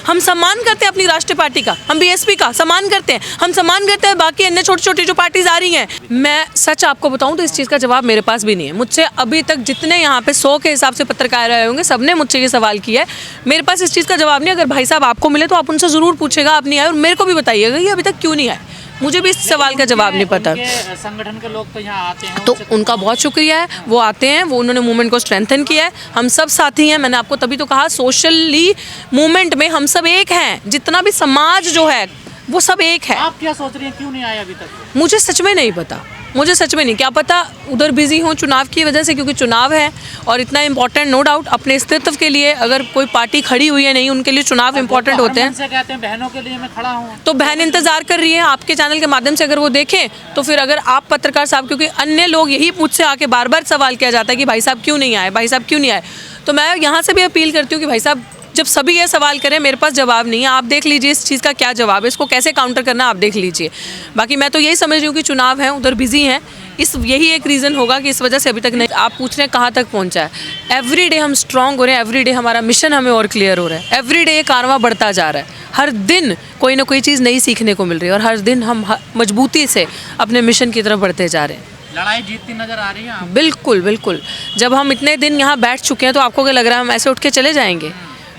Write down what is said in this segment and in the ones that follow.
हम सम्मान करते हैं अपनी राष्ट्रीय पार्टी का, हम बीएसपी का सम्मान करते हैं, हम सम्मान करते हैं बाकी अन्य छोटी छोटी जो पार्टीज आ रही हैं। मैं सच आपको बताऊं तो इस चीज़ का जवाब मेरे पास भी नहीं है। मुझसे अभी तक जितने यहाँ पे 100 के हिसाब से पत्रकार आए होंगे, सबने मुझसे ये सवाल किया है, मेरे पास इस चीज़ का जवाब नहीं। अगर भाई साहब आपको मिले तो आप उनसे ज़रूर पूछेगा, आप नहीं आए, और मेरे को भी बताइएगा कि अभी तक क्यों नहीं आए। मुझे भी इस सवाल का जवाब नहीं पता। संगठन के लोग तो यहाँ आते हैं, तो उनका बहुत शुक्रिया है, वो आते हैं, वो उन्होंने मूवमेंट को स्ट्रेंथन किया है। हम सब साथी हैं, मैंने आपको तभी तो कहा सोशली मूवमेंट में हम सब एक हैं, जितना भी समाज जो है वो सब एक है। आप क्या सोच रही हैं, क्यों नहीं आए अभी तक? मुझे सच में नहीं पता, मुझे सच में नहीं, क्या पता उधर बिजी हूँ चुनाव की वजह से, क्योंकि चुनाव है और इतना इम्पोर्टेंट, नो डाउट अपने अस्तित्व के लिए अगर कोई पार्टी खड़ी हुई है नहीं, उनके लिए चुनाव इम्पोर्टेंट होते हैं। से कहते हैं बहनों के लिए मैं खड़ा हूँ, तो बहन इंतजार कर रही है आपके चैनल के माध्यम से, अगर वो देखें तो फिर अगर आप पत्रकार साहब, क्योंकि अन्य लोग यही मुझसे आके बार बार सवाल किया जाता है कि भाई साहब क्यों नहीं आए, भाई साहब क्यों नहीं आए, तो मैं यहाँ से भी अपील करती हूँ कि भाई साहब जब सभी ये सवाल करें, मेरे पास जवाब नहीं है, आप देख लीजिए इस चीज़ का क्या जवाब है, इसको कैसे काउंटर करना आप देख लीजिए। बाकी मैं तो यही समझ रही हूँ कि चुनाव है, उधर बिजी हैं, यही एक रीज़न होगा कि इस वजह से अभी तक नहीं। आप पूछ रहे हैं कहाँ तक पहुँचा है। एवरी डे हम स्ट्रांग हो रहे हैं, एवरी डे हमारा मिशन हमें और क्लियर हो रहा है, एवरी डे ये कारवां बढ़ता जा रहा है, हर दिन कोई ना कोई चीज़ नई सीखने को मिल रही है और हर दिन हम मजबूती से अपने मिशन की तरफ बढ़ते जा रहे हैं। लड़ाई जीतती नजर आ रही है? बिल्कुल बिल्कुल। जब हम इतने दिन यहाँ बैठ चुके हैं तो आपको क्या लग रहा है हम ऐसे उठ के चले जाएंगे?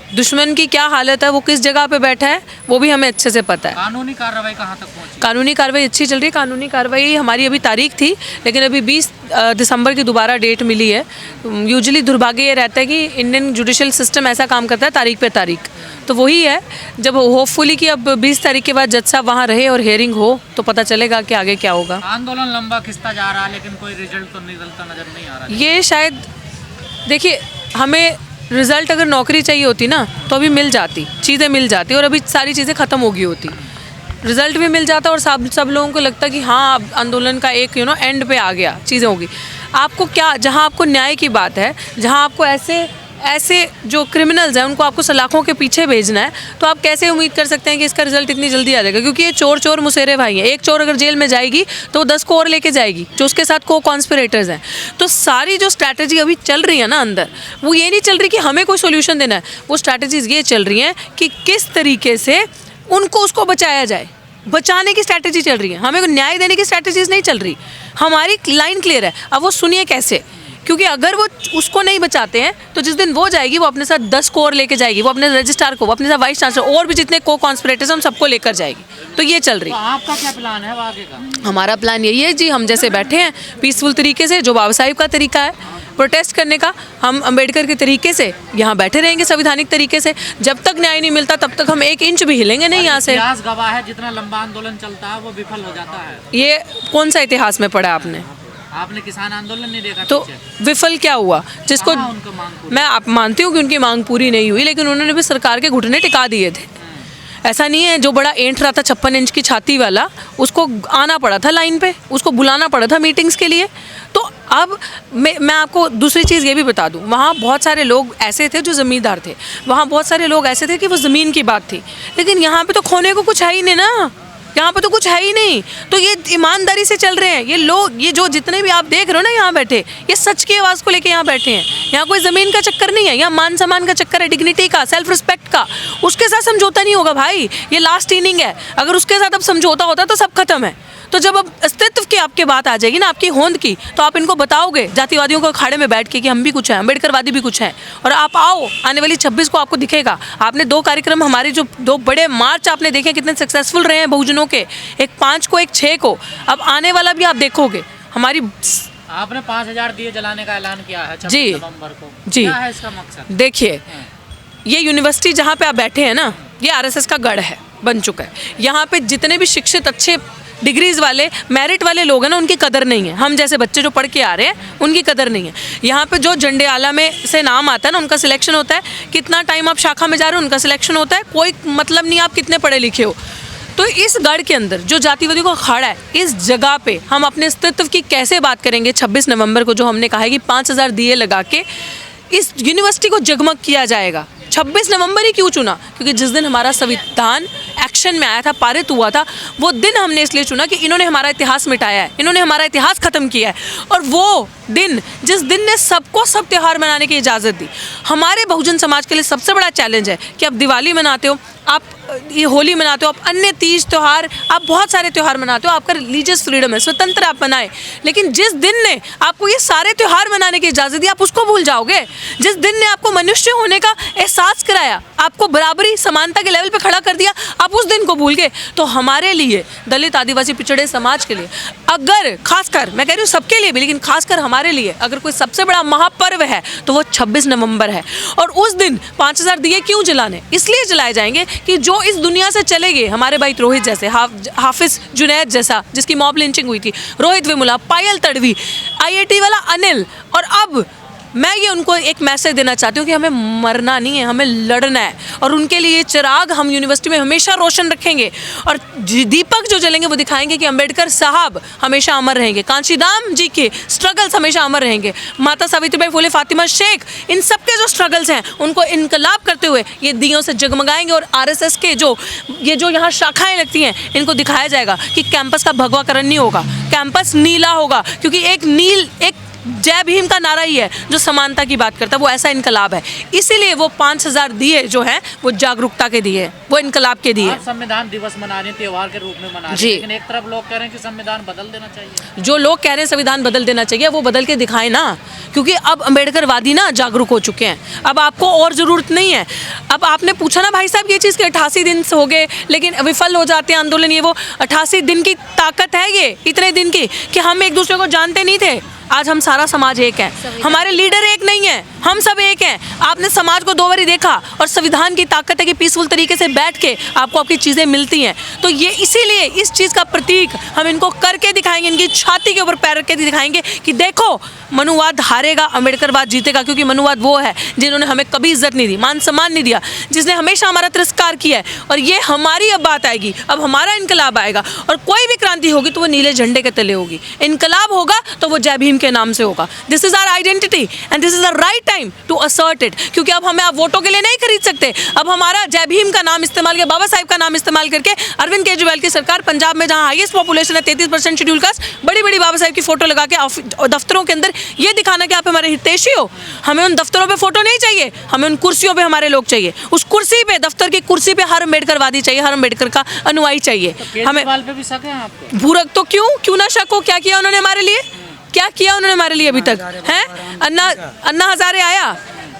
दुश्मन की क्या हालत है, वो किस जगह पे बैठा है, वो भी हमें अच्छे से पता है। कानूनी कार्रवाई कहाँ तक पहुँची? कानूनी कार्रवाई अच्छी चल रही है। कानूनी कार्रवाई हमारी अभी तारीख थी, लेकिन अभी 20 दिसंबर की दोबारा डेट मिली है। यूजुअली दुर्भाग्य ये रहता है कि इंडियन जुडिशियल सिस्टम ऐसा काम करता है तारीख पे तारीख, तो वही है। जब होपफुली कि अब 20 तारीख के बाद जज साहब वहाँ रहे और हेयरिंग हो तो पता चलेगा कि आगे क्या होगा। आंदोलन लंबा खिंचता जा रहा है लेकिन कोई रिजल्ट तो निकलता नजर नहीं आ रहा। ये शायद देखिए, हमें रिज़ल्ट अगर नौकरी चाहिए होती ना तो अभी मिल जाती, चीज़ें मिल जाती, और अभी सारी चीज़ें ख़त्म हो गई होती, रिज़ल्ट भी मिल जाता और सब लोगों को लगता कि हाँ अब आंदोलन का एक एंड पे आ गया, चीज़ें होगी। आपको क्या, जहाँ आपको न्याय की बात है, जहाँ आपको ऐसे जो क्रिमिनल्स हैं उनको आपको सलाखों के पीछे भेजना है, तो आप कैसे उम्मीद कर सकते हैं कि इसका रिजल्ट इतनी जल्दी आ जाएगा? क्योंकि ये चोर मुसेरे भाई हैं। एक चोर अगर जेल में जाएगी तो 10 को और लेके जाएगी जो उसके साथ को कॉन्स्पिरेटर्स हैं। तो सारी जो स्ट्रैटेजी अभी चल रही है ना अंदर, वो ये नहीं चल रही कि हमें कोई सोल्यूशन देना है, वो स्ट्रैटेजीज ये चल रही हैं कि किस तरीके से उसको बचाया जाए, बचाने की स्ट्रैटेजी चल रही है। हमें न्याय देने की स्ट्रैटेजीज नहीं चल रही। हमारी लाइन क्लियर है, अब वो सुनिए कैसे। क्योंकि अगर वो उसको नहीं बचाते हैं तो जिस दिन वो जाएगी वो अपने साथ 10 को और लेके जाएगी, वो अपने रजिस्ट्रार को, वो अपने साथ वाइस चांसलर और भी जितने को कॉन्स्पिरेटर्स हम सबको लेकर जाएगी। तो ये चल रही है। तो आपका क्या प्लान है आगे का? हमारा प्लान यही है जी, हम जैसे बैठे हैं पीसफुल तरीके से, जो बाबा साहिब का तरीका है प्रोटेस्ट करने का, हम अंबेडकर के तरीके से यहाँ बैठे रहेंगे संवैधानिक तरीके से। जब तक न्याय नहीं मिलता तब तक हम 1 इंच भी हिलेंगे नहीं यहाँ से। इतिहास गवाह है, जितना लंबा आंदोलन चलता है वो विफल हो जाता है। ये कौन सा इतिहास में पढ़ा आपने किसान आंदोलन नहीं देखा? तो विफल क्या हुआ जिसको मैं आप मानती हूँ कि उनकी मांग पूरी नहीं हुई, लेकिन उन्होंने भी सरकार के घुटने टिका दिए थे। ऐसा नहीं है जो बड़ा एंट रहा था 56 इंच की छाती वाला, उसको आना पड़ा था लाइन पे, उसको बुलाना पड़ा था मीटिंग्स के लिए। तो अब मैं आपको दूसरी चीज़ ये भी बता दूं, वहाँ बहुत सारे लोग ऐसे थे जो ज़मींदार थे, वहाँ बहुत सारे लोग ऐसे थे कि वो ज़मीन की बात थी, लेकिन यहाँ पे तो खोने को कुछ है ही नहीं ना, यहाँ पे तो कुछ है ही नहीं। तो ये ईमानदारी से चल रहे हैं ये लोग, ये जो जितने भी आप देख रहे हो ना यहाँ बैठे, ये सच की आवाज़ को लेके यहाँ बैठे हैं। यहाँ कोई ज़मीन का चक्कर नहीं है, यहाँ मान सम्मान का चक्कर है, डिग्निटी का, सेल्फ रिस्पेक्ट का। उसके साथ समझौता नहीं होगा भाई, ये लास्ट इनिंग है। अगर उसके साथ अब समझौता होता तो सब खत्म है। तो जब अब अस्तित्व की आपके बात आ जाएगी ना, आपकी होंद की, तो आप इनको बताओगे जातिवादियों को अखाड़े में बैठ के कि हम भी कुछ हैं, अम्बेडकरवादी भी कुछ हैं। और आप आओ, आने वाली 26 को आपको दिखेगा। आपने 2 कार्यक्रम, हमारे जो 2 बड़े मार्च आपने देखे कितने सक्सेसफुल रहे हैं बहुजनों के, एक 5 को एक 6 को। अब आने वाला भी आप देखोगे हमारी। आपने 5000 दिए जलाने का ऐलान किया है 26 नवंबर को जी। क्या है इसका मकसद? देखिए, ये यूनिवर्सिटी जहाँ पे आप बैठे हैं ना, ये आरएसएस का गढ़ है, बन चुका है। यहाँ पे जितने भी शिक्षित अच्छे डिग्रीज वाले मेरिट वाले लोग हैं ना, उनकी कदर नहीं है। हम जैसे बच्चे जो पढ़ के आ रहे हैं उनकी कदर नहीं है। यहाँ पे जो झंडे आला में से नाम आता है ना, उनका सिलेक्शन होता है। कितना टाइम आप शाखा में जा रहे हो, उनका सिलेक्शन होता है। कोई मतलब नहीं आप कितने पढ़े लिखे हो। तो इस गढ़ के अंदर जो जातिवादियों का अखाड़ा है, इस जगह पे हम अपने अस्तित्व की कैसे बात करेंगे? 26 नवंबर को जो हमने कहा है कि 5000 दिए लगा के इस यूनिवर्सिटी को जगमग किया जाएगा। 26 नवंबर ही क्यों चुना? क्योंकि जिस दिन हमारा संविधान एक्शन में आया था, पारित हुआ था, वो दिन हमने इसलिए चुना कि इन्होंने हमारा इतिहास मिटाया है, इन्होंने हमारा इतिहास खत्म किया है। और वो दिन जिस दिन ने सबको सब त्यौहार मनाने की इजाज़त दी। हमारे बहुजन समाज के लिए सबसे बड़ा चैलेंज है कि आप दिवाली मनाते हो, आप ये होली मनाते हो, आप अन्य तीज त्यौहार, आप बहुत सारे त्यौहार मनाते हो, आपका रिलीजियस फ्रीडम है, स्वतंत्र आप मनाएं, लेकिन जिस दिन ने आपको ये सारे त्यौहार मनाने की इजाज़त दी आप उसको भूल जाओगे। जिस दिन ने आपको मनुष्य होने का एहसास कराया, आपको बराबरी समानता के लेवल पे खड़ा कर दिया, आप उस दिन को भूल गए। तो हमारे लिए, दलित आदिवासी पिछड़े समाज के लिए, अगर खासकर, मैं कह रही हूँ सबके लिए भी, लेकिन खासकर हमारे लिए अगर कोई सबसे बड़ा महापर्व है तो वो 26 नवंबर है। और उस दिन 5000 दिए क्यों जलाने? इसलिए जलाए जाएंगे कि जो इस दुनिया से चले गए, हमारे भाई रोहित जैसे, हाफिज जुनैद जैसा जिसकी मॉब लिंचिंग हुई थी, रोहित वेमुला, पायल तड़वी, IIT वाला अनिल, और अब मैं ये उनको एक मैसेज देना चाहती हूँ कि हमें मरना नहीं है, हमें लड़ना है। और उनके लिए चिराग हम यूनिवर्सिटी में हमेशा रोशन रखेंगे, और दीपक जो जलेंगे वो दिखाएंगे कि अंबेडकर साहब हमेशा अमर रहेंगे, कांशीराम जी के स्ट्रगल्स हमेशा अमर रहेंगे, माता सावित्रीबाई फुले, फातिमा शेख, इन सब के जो स्ट्रगल्स हैं उनको इनकलाब करते हुए ये दियों से जगमगाएंगे। और RSS के जो यहाँ शाखाएँ लगती हैं, इनको दिखाया जाएगा कि कैंपस का भगवाकरण नहीं होगा, कैंपस नीला होगा, क्योंकि एक जय भीम का नारा ही है जो समानता की बात करता है, वो ऐसा इनकलाब है। इसीलिए वो 5000 दिए जो हैं वो जागरूकता के दिए, वो इनकलाब के दिए। संविधान दिवस मना रहे हैं, त्योहार के रूप में मना रहे हैं, लेकिन एक तरफ लोग कह रहे हैं कि संविधान बदल देना चाहिए। जो लोग कह रहे हैं संविधान बदल देना चाहिए, वो बदल के दिखाएं ना, क्योंकि अब अम्बेडकरवादी ना जागरूक हो चुके हैं। अब आपको और ज़रूरत नहीं है। अब आपने पूछा ना भाई साहब ये चीज़ के 88 दिन हो गए लेकिन विफल हो जाते हैं आंदोलन, ये वो 88 दिन की ताकत है, ये इतने दिन की कि हम एक दूसरे को जानते नहीं थे। आज हम सारा समाज एक है, हमारे लीडर एक नहीं है, हम सब एक हैं। आपने समाज को 2 बारी देखा, और संविधान की ताकत है कि पीसफुल तरीके से बैठ के आपको आपकी चीज़ें मिलती हैं। तो ये इसीलिए इस चीज़ का प्रतीक हम इनको करके दिखाएंगे, इनकी छाती के ऊपर पैर रख के दिखाएंगे कि देखो मनुवाद हारेगा, अम्बेडकरवाद जीतेगा। क्योंकि मनुवाद वो है जिन्होंने हमें कभी इज्जत नहीं दी, मान सम्मान नहीं दिया, जिसने हमेशा हमारा तिरस्कार किया है। और ये हमारी अब बात आएगी, अब हमारा इनकलाब आएगा, और कोई भी क्रांति होगी तो वो नीले झंडे के तले होगी। इनकलाब होगा तो वो जय भीम के नाम से होगा। This is our identity and this is the right time to assert it. क्योंकि अब हमें आप वोटों के लिए नहीं खरीद सकते। अब हमारा जय भीम का नाम इस्तेमाल किया, बाबा साहिब का नाम इस्तेमाल करके अरविंद केजरीवाल की सरकार पंजाब में जहां हाईएस्ट पॉपुलेशन है 33% शेड्यूल कास्ट, बड़ी बड़ी बाबा साहिब की फोटो लगा के दफ्तरों के अंदर ये दिखाना कि आप हमारे हितैषी हो। हमें उन दफ्तरों पे फोटो नहीं चाहिए, हमें उन कुर्सियों पे हमारे लोग चाहिए। उस कुर्सी पे, दफ्तर की कुर्सी पे हर अम्बेडकरवादी चाहिए, हर अम्बेडकर का अनुयायी चाहिए। हमें पे भी शक है आपको? भूरक तो क्यों ना शक हो? क्या किया उन्होंने हमारे लिए? क्या किया उन्होंने हमारे लिए अभी तक? हैं? अन्ना हजारे आया,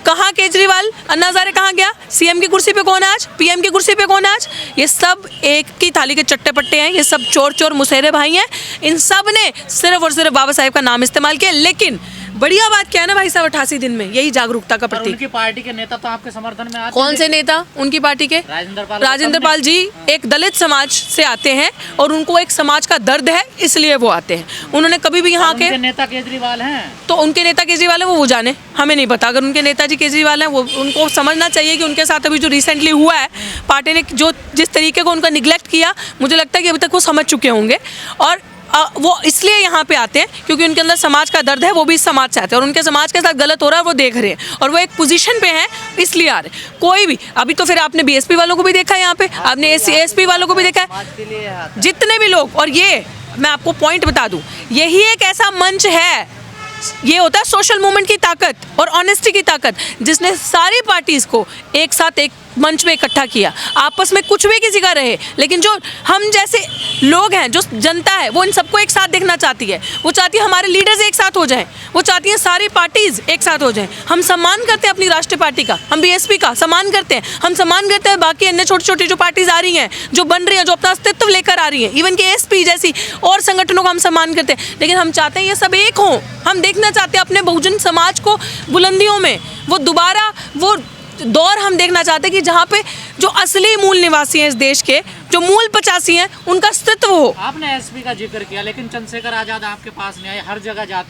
कहाँ केजरीवाल? अन्ना हजारे कहाँ गया? CM की कुर्सी पे कौन है आज? PM की कुर्सी पे कौन है आज? ये सब एक की थाली के चट्टे पट्टे हैं, ये सब चोर मुसहरे भाई हैं। इन सब ने सिर्फ और सिर्फ बाबा साहिब का नाम इस्तेमाल किया। लेकिन बढ़िया बात क्या है ना भाई साहब, 88 दिन में यही जागरूकता का प्रतीक। उनकी पार्टी के नेता तो आपके समर्थन में आते हैं। कौन से नेता? उनकी पार्टी के राजेंद्र पाल जी एक दलित समाज से आते हैं, और उनको एक समाज का दर्द है, इसलिए वो आते हैं। उन्होंने कभी भी यहाँ के नेता केजरीवाल हैं, तो उनके नेता केजरीवाल है, वो जाने, हमें नहीं पता। अगर उनके नेताजी केजरीवाल हैं, वो उनको समझना चाहिए कि उनके साथ अभी जो रिसेंटली हुआ है, पार्टी ने जो जिस तरीके को उनका निगलेक्ट किया, मुझे लगता है कि अभी तक वो समझ चुके होंगे। और वो इसलिए यहाँ पे आते हैं क्योंकि उनके अंदर समाज का दर्द है, वो भी इस समाज से आते हैं, और उनके समाज के साथ गलत हो रहा है वो देख रहे हैं, और वो एक पोजीशन पे हैं इसलिए आ रहे हैं। कोई भी अभी तो फिर आपने BSP वालों को भी देखा है, यहाँ पे आपने SC वालों को भी देखा है, जितने भी लोग। और ये मैं आपको पॉइंट बता दूं, यही एक ऐसा मंच है, ये होता है सोशल मूवमेंट की ताकत और ऑनेस्टी की ताकत, जिसने सारी पार्टीज को एक साथ एक मंच में इकट्ठा किया। आपस में कुछ भी किसी का रहे, लेकिन जो हम जैसे लोग हैं, जो जनता है, वो इन सबको एक साथ देखना चाहती है। वो चाहती है हमारे लीडर्स एक साथ हो जाएं, वो चाहती है सारी पार्टीज एक साथ हो जाएं। हम सम्मान करते हैं अपनी राष्ट्रीय पार्टी का, हम BSP का सम्मान करते हैं, हम सम्मान करते हैं बाकी अन्य छोटी छोटी जो पार्टीज आ रही हैं, जो बन रही हैं, जो अपना अस्तित्व लेकर आ रही हैं, इवन के SP जैसी और संगठनों का हम सम्मान करते हैं। लेकिन हम चाहते हैं ये सब एक हों। हम देखना चाहते हैं अपने बहुजन समाज को बुलंदियों में, वो दोबारा वो दौर हम देखना चाहते हैं कि जहाँ पे जो असली मूल निवासी हैं इस देश के, जो मूल 85 हैं, उनका अस्तित्व हो। आपने SP का जिक्र किया, लेकिन चंद्रशेखर आजाद आपके पास नहीं आए, हर जगह जाते